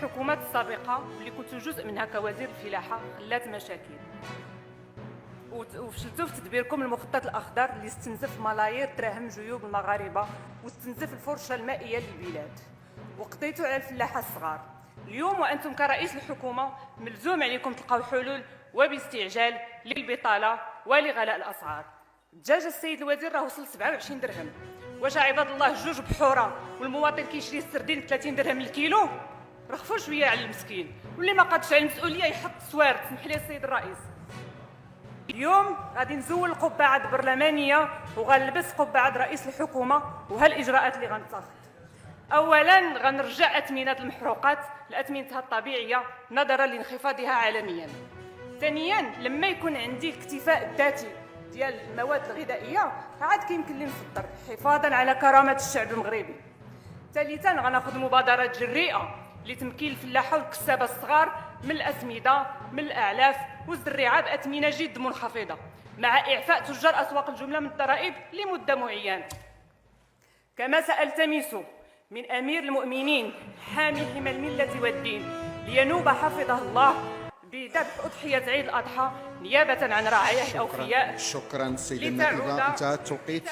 الحكومات السابقة اللي كنت جزء منها كوزير الفلاحة خلات مشاكل، وفشلتوا في تدبيركم المخطط الأخضر اللي استنزف ملايير دراهم جيوب المغاربة واستنزف الفرشة المائية للبلاد، وقضيتوا على الفلاحة الصغار. اليوم وأنتم كرئيس الحكومة ملزوم عليكم تلقاو حلول وباستعجال للبطالة ولغلاء الأسعار. الدجاج السيد الوزير راه وصل 27 درهم. واش عباد الله الجوج بحوره والمواطن كيشري السردين ب 30 درهم الكيلو؟ رخفوا شويه على المسكين، واللي ما قادش على المسؤوليه يحط السوارد. سمح لي السيد الرئيس، اليوم غادي نزول القبعه البرلمانيه وغنلبس قبعه رئيس الحكومه، وهالاجراءات اللي غنتاخذ. اولا غنرجع اثمنه المحروقات لاثمنتها الطبيعيه نظرا لانخفاضها عالميا. ثانيا لما يكون عندي الاكتفاء الذاتي ديال المواد الغذائيه عاد كيمكن لي نفطر حفاظا على كرامه الشعب المغربي. ثالثا غناخذ مبادرات جريئه لتمكين الفلاحه والكسابه الصغار من الاسمده من الاعلاف والزريعه باثمنه جد منخفضه، مع اعفاء تجار اسواق الجمله من الضرائب لمده معينه. كما سالتمس من امير المؤمنين حامي حمى المله والدين لينوب حفظه الله بذبح أضحية عيد الأضحى نيابة عن رعاياه الأوفياء. شكرا سيدي النائبة، انتهى التوقيت.